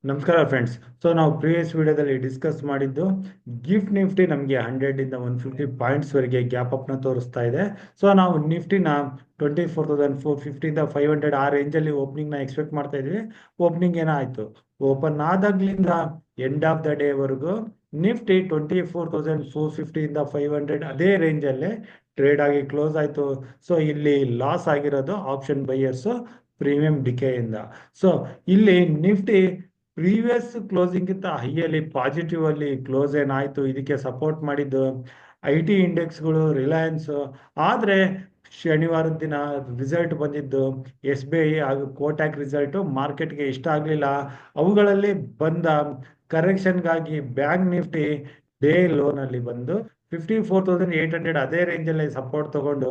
ನಮಸ್ಕಾರ ಫ್ರೆಂಡ್ಸ್. ನಾವು ಪ್ರೀವಿಯಸ್ ವಿಡಿಯೋದಲ್ಲಿ ಡಿಸ್ಕಸ್ ಮಾಡಿದ್ದು ಗಿಫ್ಟ್ ನಿಫ್ಟಿ ನಮಗೆ 100 ಇಂದ 150 ಪಾಯಿಂಟ್ಸ್ ವರೆಗೆ ಗ್ಯಾಪ್ ಅಪ್ನ ತೋರಿಸ್ತಾ ಇದೆ. ನಾವು ನಿಫ್ಟಿನ 24,450 ಇಂದ 500 ಆ ರೇಂಜಲ್ಲಿ ಓಪನಿಂಗ್ನ ಎಕ್ಸ್ಪೆಕ್ಟ್ ಮಾಡ್ತಾ ಇದ್ವಿ. ಓಪನಿಂಗ್ ಏನಾಯಿತು, ಓಪನ್ ಆದಾಗ್ಲಿಂದ ಎಂಡ್ ಆಫ್ ದ ಡೇವರೆಗೂ ನಿಫ್ಟಿ 24,450 ಇಂದ 500 ಅದೇ ರೇಂಜಲ್ಲೇ ಟ್ರೇಡ್ ಆಗಿ ಕ್ಲೋಸ್ ಆಯಿತು. ಇಲ್ಲಿ ಲಾಸ್ ಆಗಿರೋದು ಆಪ್ಷನ್ ಬೈಯರ್ಸು ಪ್ರೀಮಿಯಂ ಡಿಕೆಯಿಂದ. ಇಲ್ಲಿ ನಿಫ್ಟಿ ಪ್ರೀವಿಯಸ್ ಕ್ಲೋಸಿಂಗ್ ಗಿಂತ ಹೈಯಲ್ಲಿ ಪಾಸಿಟಿವ್ ಅಲ್ಲಿ ಕ್ಲೋಸ್ ಏನಾಯ್ತು. ಇದಕ್ಕೆ ಸಪೋರ್ಟ್ ಮಾಡಿದ್ದು IT ಇಂಡೆಕ್ಸ್ಗಳು, ರಿಲಯನ್ಸ್. ಆದ್ರೆ ಶನಿವಾರದ ದಿನ ರಿಸಲ್ಟ್ ಬಂದಿದ್ದು SBI ಹಾಗೂ ಕೋಟ್ಯಾಕ್ ರಿಸಲ್ಟ್ ಮಾರ್ಕೆಟ್ಗೆ ಇಷ್ಟ ಆಗಲಿಲ್ಲ. ಅವುಗಳಲ್ಲಿ ಬಂದ ಕರೆಕ್ಷನ್ಗಾಗಿ ಬ್ಯಾಂಕ್ ನಿಫ್ಟಿ ಡೇ ಲೋನಲ್ಲಿ ಬಂದು 54,800 ಅದೇ ರೇಂಜಲ್ಲಿ ಸಪೋರ್ಟ್ ತಗೊಂಡು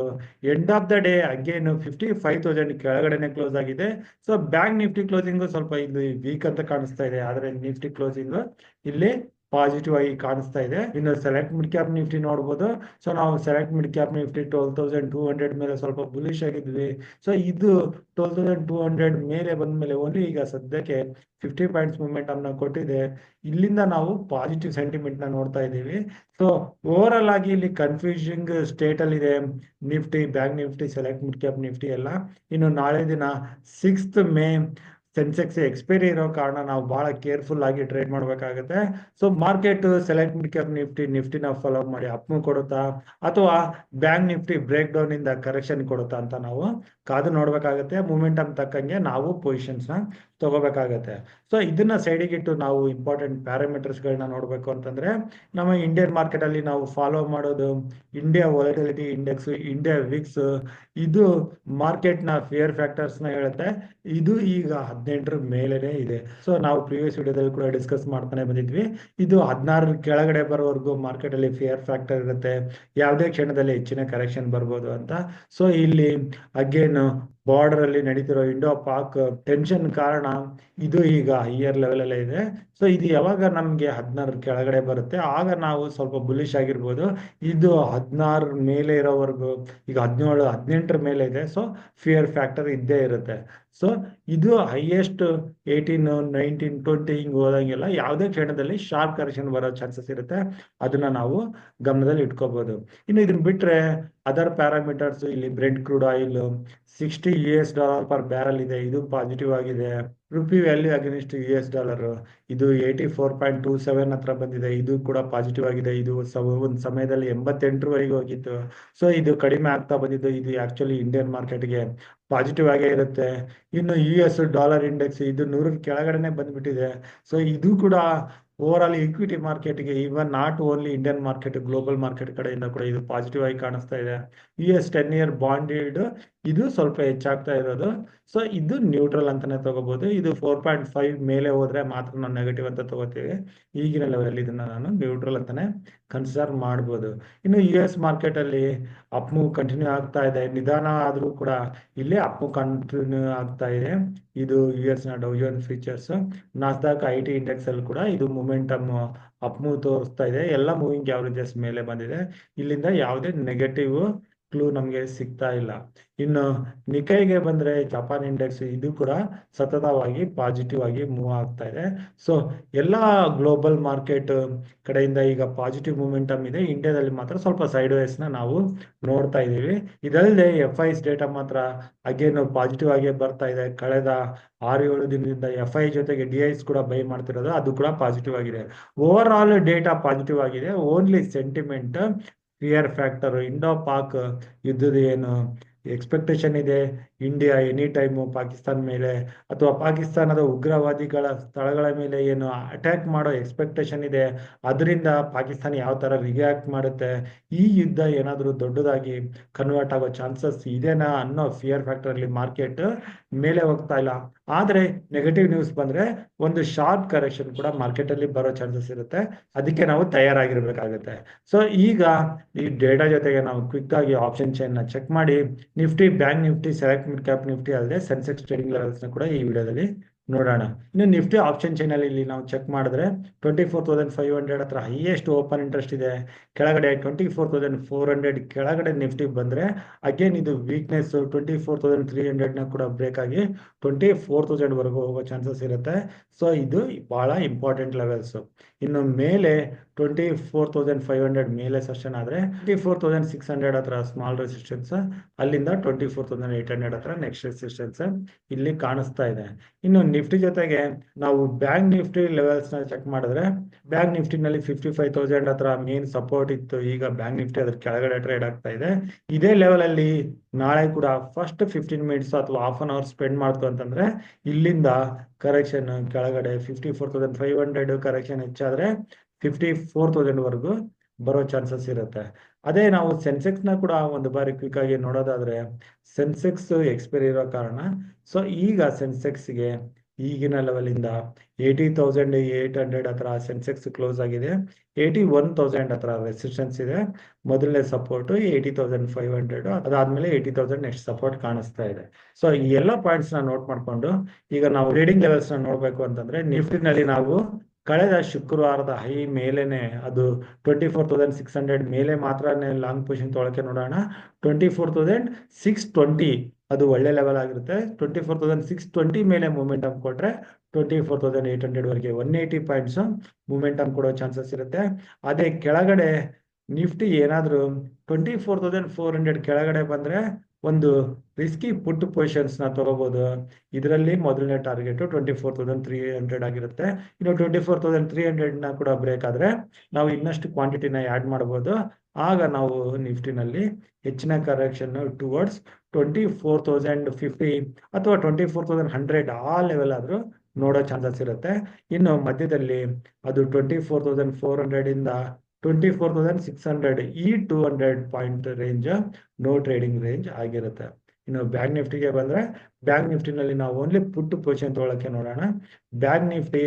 end of the day again 55,000 ಕೆಳಗಡೆನೆ ಕ್ಲೋಸ್ ಆಗಿದೆ. ಬ್ಯಾಂಕ್ ನಿಫ್ಟಿ ಕ್ಲೋಸಿಂಗ್ ಸ್ವಲ್ಪ ಇಲ್ಲಿ ವೀಕ್ ಅಂತ ಕಾಣಿಸ್ತಾ ಇದೆ, ಆದ್ರೆ ನಿಫ್ಟಿ ಕ್ಲೋಸಿಂಗ್ ಇಲ್ಲಿ ಪಾಸಿಟಿವ್ ಆಗಿ ಕಾಣಿಸ್ತಾ ಇದೆ. ಇನ್ನು ಸೆಲೆಕ್ಟ್ ಮಿಡ್ ಕ್ಯಾಪ್ ನಿಫ್ಟಿ ನೋಡ್ಬೋದು. ನಾವು ಸೆಲೆಕ್ಟ್ ಮಿಡ್ ಕ್ಯಾಪ್ ನಿಫ್ಟಿ 12,200 ಮೇಲೆ ಸ್ವಲ್ಪ ಬುಲಿಶ್ ಆಗಿದ್ವಿ. ಇದು 12,200 ಮೇಲೆ ಬಂದ್ಮೇಲೆ ಓನ್ಲಿ ಈಗ ಸದ್ಯಕ್ಕೆ 50 ಪಾಯಿಂಟ್ಸ್ ಮೂವ್ಮೆಂಟ್ ಅನ್ನ ಕೊಟ್ಟಿದೆ. ಇಲ್ಲಿಂದ ನಾವು ಪಾಸಿಟಿವ್ ಸೆಂಟಿಮೆಂಟ್ ನ ನೋಡ್ತಾ ಇದ್ದೀವಿ. ಓವರ್ ಆಲ್ ಆಗಿ ಇಲ್ಲಿ ಕನ್ಫ್ಯೂಸಿಂಗ್ ಸ್ಟೇಟ್ ಅಲ್ಲಿ ಇದೆ Nifty, bank Nifty, select mid cap Nifty ಎಲ್ಲ. ಇನ್ನು ನಾಳೆ ದಿನ 6th ಮೇ ಸೆನ್ಸೆಕ್ಸ್ ಎಕ್ಸ್ಪೈರಿ ಇರೋ ಕಾರಣ ನಾವು ಬಹಳ ಕೇರ್ಫುಲ್ ಆಗಿ ಟ್ರೇಡ್ ಮಾಡಬೇಕಾಗುತ್ತೆ. ಮಾರ್ಕೆಟ್ ಸೆಲೆಕ್ಟ್ ಮಿಡ್ ಕ್ಯಾಪ್ ನಿಫ್ಟಿನ ಫಾಲೋ ಮಾಡಿ ಅಪ್ ಮೂವ್ ಕೊಡುತ್ತಾ ಅಥವಾ ಬ್ಯಾಂಕ್ ನಿಫ್ಟಿ ಬ್ರೇಕ್ ಡೌನ್ ಇಂದ ಕರೆಕ್ಷನ್ ಕೊಡುತ್ತಾ ಅಂತ ನಾವು ಕಾದು ನೋಡ್ಬೇಕಾಗತ್ತೆ. ಮೂಮೆಂಟಮ್ ತಕ್ಕಂಗೆ ನಾವು ಪೊಸಿಷನ್ಸ್ ನ ತಗೋಬೇಕಾಗತ್ತೆ. ಇದನ್ನ ಸೈಡಿಗೆ ಇಟ್ಟು ನಾವು ಇಂಪಾರ್ಟೆಂಟ್ ಪ್ಯಾರಾಮೀಟರ್ಸ್ ಗಳನ್ನ ನೋಡ್ಬೇಕು ಅಂತಂದ್ರೆ ನಮ್ಮ ಇಂಡಿಯನ್ ಮಾರ್ಕೆಟ್ ಅಲ್ಲಿ ನಾವು ಫಾಲೋ ಮಾಡೋದು India volatility index, India Vicks. ಇದು ಮಾರ್ಕೆಟ್ ನ ಫಿಯರ್ ಫ್ಯಾಕ್ಟರ್ಸ್ ನ ಹೇಳುತ್ತೆ. ಇದು ಈಗ 18 ಮೇಲೆನೆ ಇದೆ. ನಾವು ಪ್ರೀವಿಯಸ್ ವಿಡಿಯೋದಲ್ಲಿ ಕೂಡ ಡಿಸ್ಕಸ್ ಮಾಡ್ತಾನೆ ಬಂದಿದ್ವಿ. ಇದು 16 ಕೆಳಗಡೆ ಬರೋವರೆಗೂ ಮಾರ್ಕೆಟ್ ಅಲ್ಲಿ ಫಿಯರ್ ಫ್ಯಾಕ್ಟರ್ ಇರುತ್ತೆ, ಯಾವುದೇ ಕ್ಷಣದಲ್ಲಿ ಹೆಚ್ಚಿನ ಕರೆಕ್ಷನ್ ಬರ್ಬೋದು ಅಂತ. ಇಲ್ಲಿ ಅಗೇನ್ ಬಾರ್ಡರ್ ಅಲ್ಲಿ ನಡೀತಿರೋ ಇಂಡೋ ಪಾಕ್ ಟೆನ್ಷನ್ ಕಾರಣ ಇದು ಈಗ ಹೈಯರ್ ಲೆವೆಲ್ ಅಲ್ಲೇ ಇದೆ. ಇದು ಯಾವಾಗ ನಮ್ಗೆ 16 ಕೆಳಗಡೆ ಬರುತ್ತೆ ಆಗ ನಾವು ಸ್ವಲ್ಪ ಬುಲಿಶ್ ಆಗಿರ್ಬೋದು. ಇದು 16 ಮೇಲೆ ಇರೋವರೆಗೂ ಈಗ 17, 18 ಮೇಲೆ ಇದೆ. ಫಿಯರ್ ಫ್ಯಾಕ್ಟರ್ ಇದ್ದೇ ಇರುತ್ತೆ. ಇದು ಹೈಯೆಸ್ಟ್ 18, 19, 20 ಹಿಂಗ್ ಹೋದಂಗೆಲ್ಲ ಯಾವುದೇ ಕ್ಷಣದಲ್ಲಿ ಶಾರ್ಪ್ ಕರೆಕ್ಷನ್ ಬರೋ ಚಾನ್ಸಸ್ ಇರುತ್ತೆ. ಅದನ್ನ ನಾವು ಗಮನದಲ್ಲಿ ಇಟ್ಕೋಬಹುದು. ಇನ್ನು ಇದನ್ನ ಬಿಟ್ರೆ ಅದರ್ ಪ್ಯಾರಾಮೀಟರ್ಸ್, ಇಲ್ಲಿ Brent crude oil $60 per barrel ಇದೆ, ಇದು ಪಾಸಿಟಿವ್ ಆಗಿದೆ. ರುಪಿ ವ್ಯಾಲ್ಯೂ ಅಗೇನ್ಸ್ಟ್ $, ಇದು 84.27 ಹತ್ರ ಬಂದಿದೆ, ಇದು ಕೂಡ ಪಾಸಿಟಿವ್ ಆಗಿದೆ. ಇದು ಒಂದು ಸಮಯದಲ್ಲಿ 88ವರೆಗೂ ಹೋಗಿತ್ತು. ಇದು ಕಡಿಮೆ ಆಗ್ತಾ ಬಂದಿದ್ದು. ಇದು ಆಕ್ಚುಲಿ ಇಂಡಿಯನ್ ಮಾರ್ಕೆಟ್ಗೆ ಪಾಸಿಟಿವ್ ಆಗೇ ಇರುತ್ತೆ. ಇನ್ನು US ಡಾಲರ್ ಇಂಡೆಕ್ಸ್ ಇದು 100 ಕೆಳಗಡೆನೆ ಬಂದ್ಬಿಟ್ಟಿದೆ. ಇದು ಕೂಡ ಓವರ್ ಆಲ್ ಈಕ್ವಿಟಿ ಮಾರ್ಕೆಟ್ಗೆ, even not only Indian market, global market ಕಡೆಯಿಂದ ಕೂಡ ಇದು ಪಾಸಿಟಿವ್ ಆಗಿ ಕಾಣಿಸ್ತಾ ಇದೆ. US 10-year ಬಾಂಡ್ ಯೀಲ್ಡ್ ಇದು ಸ್ವಲ್ಪ ಹೆಚ್ಚಾಗ್ತಾ ಇರೋದು. ಇದು ನ್ಯೂಟ್ರಲ್ ಅಂತಾನೆ ತಗೋಬಹುದು. ಇದು 4.5 ಮೇಲೆ ಹೋದ್ರೆ ಮಾತ್ರ ನಾವು ನೆಗೆಟಿವ್ ಅಂತ ತಗೋತೀವಿ. ಈಗಿನ ಲೆವೆಲ್ ಇದನ್ನ ನಾನು ನ್ಯೂಟ್ರಲ್ ಅಂತಾನೆ ಕನ್ಸಿಡರ್ ಮಾಡ್ಬೋದು. ಇನ್ನು US ಮಾರ್ಕೆಟ್ ಅಲ್ಲಿ ಅಪ್ ಮೂವ್ ಕಂಟಿನ್ಯೂ ಆಗ್ತಾ ಇದೆ, ನಿಧಾನ ಆದ್ರೂ ಕೂಡ ಇಲ್ಲಿ ಅಪ್ ಮೂವ್ ಕಂಟಿನ್ಯೂ ಆಗ್ತಾ ಇದೆ. ಇದು US ನ Dow Jones features, Nasdaq IT index ಅಲ್ಲಿ ಕೂಡ ಇದು ಮೊಮೆಂಟಮ್ ಅಪ್ ಮೂವ್ ತೋರಿಸ್ತಾ ಇದೆ. ಎಲ್ಲ ಮೂವಿಂಗ್ ಆವರೇಜಸ್ ಮೇಲೆ ಬಂದಿದೆ. ಇಲ್ಲಿಂದ ಯಾವುದೇ ನೆಗೆಟಿವ್ ಕ್ಲೂ ನಮಗೆ ಸಿಗ್ತಾ ಇಲ್ಲ. ಇನ್ನು ನಿಕೈಗೆ ಬಂದ್ರೆ ಜಪಾನ್ ಇಂಡೆಕ್ಸ್ ಇದು ಕೂಡ ಸತತವಾಗಿ ಪಾಸಿಟಿವ್ ಆಗಿ ಮೂವ್ ಆಗ್ತಾ ಇದೆ. ಎಲ್ಲ ಗ್ಲೋಬಲ್ ಮಾರ್ಕೆಟ್ ಕಡೆಯಿಂದ ಈಗ ಪಾಸಿಟಿವ್ ಮೂಮೆಂಟಮ್ ಇದೆ. ಇಂಡಿಯಾದಲ್ಲಿ ಮಾತ್ರ ಸ್ವಲ್ಪ ಸೈಡ್ ವೇಸ್ ನ ನಾವು ನೋಡ್ತಾ ಇದೀವಿ. ಇದಲ್ಲದೆ FIs ಡೇಟಾ ಮಾತ್ರ ಅಗೇನ್ ಪಾಸಿಟಿವ್ ಆಗಿ ಬರ್ತಾ ಇದೆ. ಕಳೆದ 6-7 ದಿನದಿಂದ FI ಜೊತೆಗೆ DIs ಕೂಡ ಬೈ ಮಾಡ್ತಿರೋದು, ಅದು ಕೂಡ ಪಾಸಿಟಿವ್ ಆಗಿದೆ. ಓವರ್ ಆಲ್ ಡೇಟಾ ಪಾಸಿಟಿವ್ ಆಗಿದೆ. Only sentiment, fear factor, Indo Pak ಯುದ್ಧದ ಏನು ಎಕ್ಸ್ಪೆಕ್ಟೇಷನ್ ಇದೆ, ಇಂಡಿಯಾ ಎನಿ ಟೈಮ್ ಪಾಕಿಸ್ತಾನ ಮೇಲೆ ಅಥವಾ ಪಾಕಿಸ್ತಾನದ ಉಗ್ರವಾದಿಗಳ ಸ್ಥಳಗಳ ಮೇಲೆ ಏನು ಅಟ್ಯಾಕ್ ಮಾಡೋ ಎಕ್ಸ್ಪೆಕ್ಟೇಷನ್ ಇದೆ, ಅದರಿಂದ ಪಾಕಿಸ್ತಾನ ಯಾವ ತರ ರಿಯಾಕ್ಟ್ ಮಾಡುತ್ತೆ, ಈ ಯುದ್ಧ ಏನಾದರೂ ದೊಡ್ಡದಾಗಿ ಕನ್ವರ್ಟ್ ಆಗೋ ಚಾನ್ಸಸ್ ಇದೆನಾ ಅನ್ನೋ ಫಿಯರ್ ಫ್ಯಾಕ್ಟರ್ ಅಲ್ಲಿ ಮಾರ್ಕೆಟ್ ಮೇಲೆ ಹೋಗ್ತಾ ಇಲ್ಲ. ಆದ್ರೆ ನೆಗೆಟಿವ್ ನ್ಯೂಸ್ ಬಂದ್ರೆ ಒಂದು ಶಾರ್ಪ್ ಕರೆಕ್ಷನ್ ಕೂಡ ಮಾರ್ಕೆಟ್ ಅಲ್ಲಿ ಬರೋ ಚಾನ್ಸಸ್ ಇರುತ್ತೆ. ಅದಕ್ಕೆ ನಾವು ತಯಾರಾಗಿರ್ಬೇಕಾಗುತ್ತೆ. ಈಗ ಈ ಡೇಟಾ ಜೊತೆಗೆ ನಾವು ಕ್ವಿಕ್ ಆಗಿ ಆಪ್ಷನ್ ಚೈನ್ ನ ಚೆಕ್ ಮಾಡಿ Nifty, bank Nifty, select mid cap Nifty ಅಲ್ಲದೆ ಸೆನ್ಸೆಕ್ಸ್ ಟ್ರೇಡಿಂಗ್ ಲೆವೆಲ್ಸ್ ನ ಕೂಡ ಈ ವಿಡಿಯೋದಲ್ಲಿ ನೋಡೋಣ. ಇನ್ನು ನಿಫ್ಟಿ ಆಪ್ಷನ್ ಚೈನ್ ಅಲ್ಲಿ ಇಲ್ಲಿ ನಾವು ಚೆಕ್ ಮಾಡಿದ್ರೆ 24,500 ಹತ್ರ ಹೈಯೆಸ್ಟ್ ಓಪನ್ ಇಂಟ್ರೆಸ್ಟ್ ಇದೆ. ಕೆಳಗಡೆ 24,400 ಕೆಳಗಡೆ ನಿಫ್ಟಿ ಬಂದ್ರೆ ಅಗೇನ್ ಇದು ವೀಕ್ನೆಸ್ 24,300 ನ ಕೂಡ ಬ್ರೇಕ್ ಆಗಿ 24,000 ವರೆಗೂ ಹೋಗೋ ಚಾನ್ಸಸ್ ಇರುತ್ತೆ. ಸೊ ಇದು ಬಹಳ ಇಂಪಾರ್ಟೆಂಟ್ ಲೆವೆಲ್ಸ್. ಇನ್ನು ಮೇಲೆ 24,500 ಮೇಲೆ ಸೆಷನ್ ಆದ್ರೆ 24,600 ಹತ್ರ ಸ್ಮಾಲ್ ರೆಸಿಸ್ಟೆನ್ಸ್, ಅಲ್ಲಿಂದ 24,800 ಹತ್ರ ನೆಕ್ಸ್ಟ್ ರೆಸಿಸ್ಟೆನ್ಸ್ ಇಲ್ಲಿ ಕಾಣಿಸ್ತಾ ಇದೆ. ಇನ್ನು ನಿಫ್ಟಿ ಜೊತೆಗೆ ನಾವು ಬ್ಯಾಂಕ್ ನಿಫ್ಟಿ ಲೆವೆಲ್ಸ್ ನ ಚೆಕ್ ಮಾಡಿದ್ರೆ ಬ್ಯಾಂಕ್ ನಿಫ್ಟಿನಲ್ಲಿ 55,000 ಹತ್ರ ಮೇನ್ ಸಪೋರ್ಟ್ ಇತ್ತು. ಈಗ ಬ್ಯಾಂಕ್ ನಿಫ್ಟಿ ಅದ್ರ ಕೆಳಗಡೆ ಟ್ರೇಡ್ ಆಗ್ತಾ ಇದೆ. ಇದೇ ಲೆವೆಲ್ ಅಲ್ಲಿ ನಾಳೆ ಕೂಡ ಫಸ್ಟ್ 15 ಮಿನಿಟ್ಸ್ ಅಥವಾ ಹಾಫ್ ಅನ್ ಅವರ್ ಸ್ಪೆಂಡ್ ಮಾಡ್ತು ಅಂತಂದ್ರೆ ಇಲ್ಲಿಂದ ಕರೆಕ್ಷನ್ ಕೆಳಗಡೆ 54,500 ಕರೆಕ್ಷನ್ ಹೆಚ್ಚಾದ್ರೆ 54,000 ವರೆಗೂ ಬರೋ ಚಾನ್ಸಸ್ ಇರುತ್ತೆ. ಅದೇ ನಾವು ಸೆನ್ಸೆಕ್ಸ್ ನ ಕೂಡ ಒಂದು ಬಾರಿ ಕ್ವಿಕ್ ಆಗಿ ನೋಡೋದಾದ್ರೆ ಸೆನ್ಸೆಕ್ಸ್ ಎಕ್ಸ್ಪೈರಿ ಇರೋ ಕಾರಣ ಸೊ ಈಗ ಸೆನ್ಸೆಕ್ಸ್ಗೆ ಈಗಿನ ಲೆವೆಲ್ ಇಂದ 80,800 ಹತ್ರ ಸೆನ್ಸೆಕ್ಸ್ ಕ್ಲೋಸ್ ಆಗಿದೆ. 81,000 ಹತ್ರ ರೆಸಿಸ್ಟೆನ್ಸ್ ಇದೆ. ಮೊದಲನೇ ಸಪೋರ್ಟ್ 80,500, ಅದಾದ್ಮೇಲೆ 80,000 ನೆಕ್ಸ್ಟ್ ಸಪೋರ್ಟ್ ಕಾಣಿಸ್ತಾ ಇದೆ. ಸೊ ಈ ಎಲ್ಲ ಪಾಯಿಂಟ್ಸ್ ನ ನೋಟ್ ಮಾಡ್ಕೊಂಡು ಈಗ ನಾವು ಟ್ರೇಡಿಂಗ್ ಲೆವೆಲ್ಸ್ ನ ನೋಡ್ಬೇಕು ಅಂತಂದ್ರೆ ನಿಫ್ಟಿನಲ್ಲಿ ನಾವು ಕಳೆದ ಶುಕ್ರವಾರದ ಹೈ ಮೇಲೆನೆ ಅದು 24,600 ಮೇಲೆ ಮಾತ್ರನೇ ಲಾಂಗ್ ಪೊಸಿಷನ್ ತೊಳಕೆ ನೋಡೋಣ. 24,620 ಅದು ಒಳ್ಳೆ ಲೆವೆಲ್ ಆಗಿರುತ್ತೆ. 24,620 ಮೇಲೆ ಮೂಮೆಂಟಮ್ ಕೊಟ್ರೆ 24,800 ವರೆಗೆ 180 ಪಾಯಿಂಟ್ಸ್ ಮೂಮೆಂಟಮ್ ಕೊಡೋ ಚಾನ್ಸಸ್ ಇರುತ್ತೆ. ಅದೇ ಕೆಳಗಡೆ ನಿಫ್ಟಿ ಏನಾದ್ರು 24,400 ಕೆಳಗಡೆ ಬಂದ್ರೆ ಒಂದು ರಿಸ್ಕಿ ಪುಟ್ ಪೊಸಿಷನ್ಸ್ ನ ತಗೋಬಹುದು. ಇದರಲ್ಲಿ ಮೊದಲನೇ ಟಾರ್ಗೆಟ್ 24,300 ಆಗಿರುತ್ತೆ. ಇನ್ನು 24,300 ನ ಕೂಡ ಬ್ರೇಕ್ ಆದ್ರೆ ನಾವು ಇನ್ನಷ್ಟು ಕ್ವಾಂಟಿಟಿನ ಆಡ್ ಮಾಡಬಹುದು. ಆಗ ನಾವು ನಿಫ್ಟಿನಲ್ಲಿ ಹೆಚ್ಚಿನ ಕರೆಕ್ಷನ್ ಟುವರ್ಡ್ಸ್ 24,050 ಅಥವಾ 24,100 ಆ ಲೆವೆಲ್ ಆದ್ರೂ ನೋಡೋ ಚಾನ್ಸಸ್ ಇರುತ್ತೆ. ಇನ್ನು ಮಧ್ಯದಲ್ಲಿ ಅದು 24,400 ಇಂದ 24,600 ಈ 200 point range no trading range ಆಗಿರುತ್ತೆ. ಇನ್ನು ಬ್ಯಾಂಕ್ ನಿಫ್ಟಿಗೆ ಬಂದ್ರೆ ಬ್ಯಾಂಕ್ ನಿಫ್ಟಿನಲ್ಲಿ ನಾವು ಓನ್ಲಿ ಪುಟ್ ಪೊಸಿಷನ್ ತೊಗೊಳಕ್ಕೆ ನೋಡೋಣ. ಬ್ಯಾಂಕ್ ನಿಫ್ಟಿ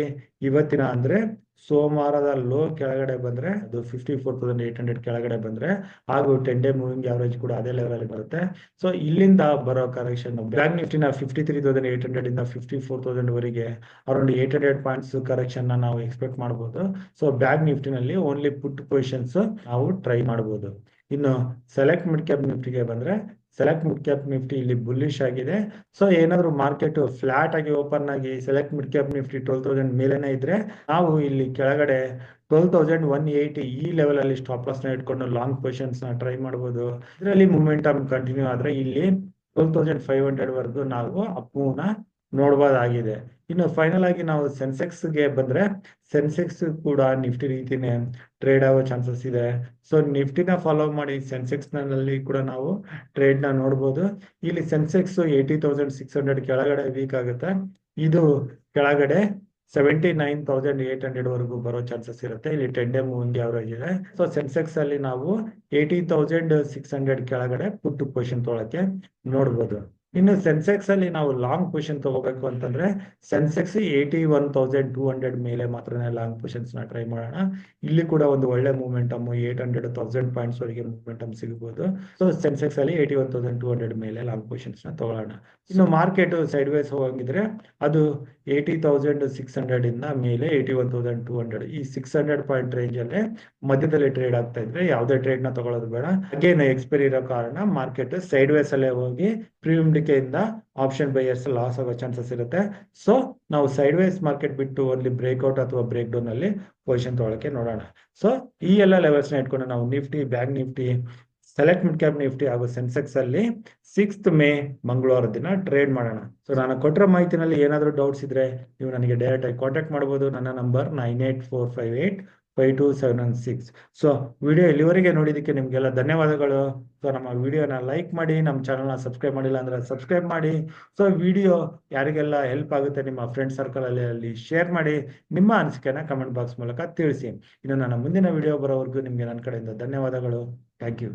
ಇವತ್ತಿನ ಅಂದ್ರೆ ಸೋಮವಾರದ ಲೋ ಕೆಳಗಡೆ ಬಂದ್ರೆ ಅದು 54,800 ಕೆಳಗಡೆ ಬಂದ್ರೆ ಹಾಗೂ 10 ಡೇ ಮೂವಿಂಗ್ ಆವರೇಜ್ ಕೂಡ ಅದೇ ಲೆವೆಲ್ ಅಲ್ಲಿ ಬರುತ್ತೆ. ಸೊ ಇಲ್ಲಿಂದ ಬರೋ ಕರೆಕ್ಷನ್ ಬ್ಯಾಂಕ್ ನಿಫ್ಟಿನ 53,800 ಇಂದ 54,000 ವರೆಗೆ ಅರೌಂಡ್ 800 ಪಾಯಿಂಟ್ಸ್ ಕರೆಕ್ಷನ್ ನಾವು ಎಕ್ಸ್ಪೆಕ್ಟ್ ಮಾಡಬಹುದು. ಸೊ ಬ್ಯಾಂಕ್ ನಿಫ್ಟಿನಲ್ಲಿ ಓನ್ಲಿ ಪುಟ್ ಪೊಸಿಷನ್ಸ್ ನಾವು ಟ್ರೈ ಮಾಡಬಹುದು. ಇನ್ನು ಸೆಲೆಕ್ಟ್ ಮಿಡ್ ಕ್ಯಾಪ್ ನಿಫ್ಟಿಗೆ ಬಂದ್ರೆ ಸೆಲೆಕ್ಟ್ ಮಿಡ್ ಕ್ಯಾಪ್ ನಿಫ್ಟಿ ಇಲ್ಲಿ ಬುಲ್ಲಿಶ್ ಆಗಿದೆ. ಸೊ ಏನಾದ್ರು ಮಾರ್ಕೆಟ್ ಫ್ಲಾಟ್ ಆಗಿ ಓಪನ್ ಆಗಿ ಸೆಲೆಕ್ಟ್ ಮಿಡ್ ಕ್ಯಾಪ್ ನಿಫ್ಟಿ 12,000 ಮೇಲೆನೆ ಇದ್ರೆ ನಾವು ಇಲ್ಲಿ ಕೆಳಗಡೆ 12,180 ಈ ಲೆವೆಲ್ ಅಲ್ಲಿ ಸ್ಟಾಪ್ ಲಾಸ್ ನ ಇಟ್ಕೊಂಡು ಲಾಂಗ್ ಪೊಸಿಷನ್ಸ್ ನ ಟ್ರೈ ಮಾಡಬಹುದು. ಇದರಲ್ಲಿ ಮೂಮೆಂಟಮ್ ಕಂಟಿನ್ಯೂ ಆದ್ರೆ ಇಲ್ಲಿ 12,500 ವರೆಗೂ ನಾವು ಅಪ್ ಮೂವ್ ನ ನೋಡಬಹುದಾಗಿದೆ. ಇನ್ನು ಫೈನಲ್ ಆಗಿ ನಾವು ಸೆನ್ಸೆಕ್ಸ್ ಗೆ ಬಂದ್ರೆ ಸೆನ್ಸೆಕ್ಸ್ ಕೂಡ ನಿಫ್ಟಿ ರೀತಿನೇ ಟ್ರೇಡ್ ಆಗೋ ಚಾನ್ಸಸ್ ಇದೆ. ಸೊ ನಿಫ್ಟಿನ ಫಾಲೋ ಮಾಡಿ ಸೆನ್ಸೆಕ್ಸ್ ನಲ್ಲಿ ಕೂಡ ನಾವು ಟ್ರೇಡ್ ನ ನೋಡಬಹುದು. ಇಲ್ಲಿ ಸೆನ್ಸೆಕ್ಸ್ 80,600 ಕೆಳಗಡೆ ವೀಕ್ ಆಗುತ್ತೆ. ಇದು ಕೆಳಗಡೆ 79,800 ವರೆಗೂ ಬರೋ ಚಾನ್ಸಸ್ ಇರುತ್ತೆ. ಇಲ್ಲಿ 10 ಡೇ ಮೂವಿಂಗ್ ಆವರೇಜ್ ಇದೆ. ಸೊ ಸೆನ್ಸೆಕ್ಸ್ ಅಲ್ಲಿ ನಾವು 80,600 ಕೆಳಗಡೆ ಪುಟ್ ಪೊಸಿಷನ್ ತೊಗೊಳಕ್ಕೆ ನೋಡಬಹುದು. ಇನ್ನು ಸೆನ್ಸೆಕ್ಸ್ ಅಲ್ಲಿ ನಾವು ಲಾಂಗ್ ಪೊಸಿಷನ್ ತಗೋಬೇಕು ಅಂತಂದ್ರೆ ಸೆನ್ಸೆಕ್ಸ್ 81,200 ಮೇಲೆ ಮಾತ್ರನೇ ಲಾಂಗ್ ಪೊಸಿಷನ್ಸ್ ನ ಟ್ರೈ ಮಾಡೋಣ. ಇಲ್ಲಿ ಕೂಡ ಒಂದು ಒಳ್ಳೆ ಮೂಮೆಂಟಮ್ 800,000 ಪಾಯಿಂಟ್ಸ್ ವರೆಗೆ ಮೂಮೆಂಟಮ್ ಸಿಗಬಹುದು. ಸೊ ಸೆನ್ಸೆಕ್ಸ್ ಅಲ್ಲಿ 81,200 ಮೇಲೆ ಲಾಂಗ್ ಪೊಸಿಷನ್ಸ್ ನ ತಗೊಳ್ಳೋಣ. ಇನ್ನು ಮಾರ್ಕೆಟ್ ಸೈಡ್ ವೈಸ್ ಹೋಗಿದ್ರೆ ಅದು 80,600 ಇಂದ ಮೇಲೆ 81,200 ಈ 600 ಪಾಯಿಂಟ್ ರೇಂಜ್ ಅಲ್ಲೇ ಮಧ್ಯದಲ್ಲಿ ಟ್ರೇಡ್ ಆಗ್ತಾ ಇದ್ರೆ ಯಾವುದೇ ಟ್ರೇಡ್ ನ ತಗೊಳ್ಳೋದು ಬೇಡ. ಅಗೇನ್ ಎಕ್ಸ್ಪೈರಿ ಇರೋ ಕಾರಣ ಮಾರ್ಕೆಟ್ ಸೈಡ್ ವೇಸ್ ಅಲ್ಲೇ ಹೋಗಿ ಪ್ರೀಮಿಯಂ ಡಿಕೆಯಿಂದ ಆಪ್ಷನ್ ಬೈಯರ್ಸ್ ಲಾಸ್ ಆಗೋ ಚಾನ್ಸಸ್ ಇರುತ್ತೆ. ಸೊ ನಾವು ಸೈಡ್ ವೇಸ್ ಮಾರ್ಕೆಟ್ ಬಿಟ್ಟು ಓನ್ಲಿ ಬ್ರೇಕ್ಔಟ್ ಅಥವಾ ಬ್ರೇಕ್ ಡೌನ್ ಅಲ್ಲಿ ಪೊಸಿಷನ್ ತೊಗೊಳಕ್ಕೆ ನೋಡೋಣ. ಸೊ ಈ ಎಲ್ಲ ಲೆವೆಲ್ಸ್ ನ ಇಟ್ಕೊಂಡು ನಾವು Nifty, bank Nifty, select mid cap Nifty ಹಾಗೂ ಸೆನ್ಸೆಕ್ಸ್ ಅಲ್ಲಿ 6th ಮೇ ಮಂಗಳವಾರ ದಿನ ಟ್ರೇಡ್ ಮಾಡೋಣ. ಸೊ ನಾನು ಕೊಟ್ಟಿರೋ ಮಾಹಿತಿನಲ್ಲಿ ಏನಾದರೂ ಡೌಟ್ಸ್ ಇದ್ರೆ ನೀವು ನನಗೆ ಡೈರೆಕ್ಟ್ ಆಗಿ ಕಾಂಟ್ಯಾಕ್ಟ್ ಮಾಡಬಹುದು. ನನ್ನ ನಂಬರ್ 9845852716. ಸೊ ವಿಡಿಯೋ ಇಲ್ಲಿವರೆಗೆ ನೋಡಿದಕ್ಕೆ ನಿಮ್ಗೆಲ್ಲ ಧನ್ಯವಾದಗಳು. ಸೊ ನಮ್ಮ ವಿಡಿಯೋನ ಲೈಕ್ ಮಾಡಿ, ನಮ್ಮ ಚಾನಲ್ನ ಸಬ್ಸ್ಕ್ರೈಬ್ ಮಾಡಿಲ್ಲ ಅಂದ್ರೆ ಸಬ್ಸ್ಕ್ರೈಬ್ ಮಾಡಿ. ಸೊ ವಿಡಿಯೋ ಯಾರಿಗೆಲ್ಲ ಹೆಲ್ಪ್ ಆಗುತ್ತೆ ನಿಮ್ಮ ಫ್ರೆಂಡ್ ಸರ್ಕಲ್ ಅಲ್ಲಿ ಶೇರ್ ಮಾಡಿ. ನಿಮ್ಮ ಅನಿಸಿಕೆನ ಕಮೆಂಟ್ ಬಾಕ್ಸ್ ಮೂಲಕ ತಿಳಿಸಿ. ಇನ್ನು ನನ್ನ ಮುಂದಿನ ವಿಡಿಯೋ ಬರೋವರೆಗೂ ನಿಮ್ಗೆ ನನ್ನ ಕಡೆಯಿಂದ ಧನ್ಯವಾದಗಳು. Thank you.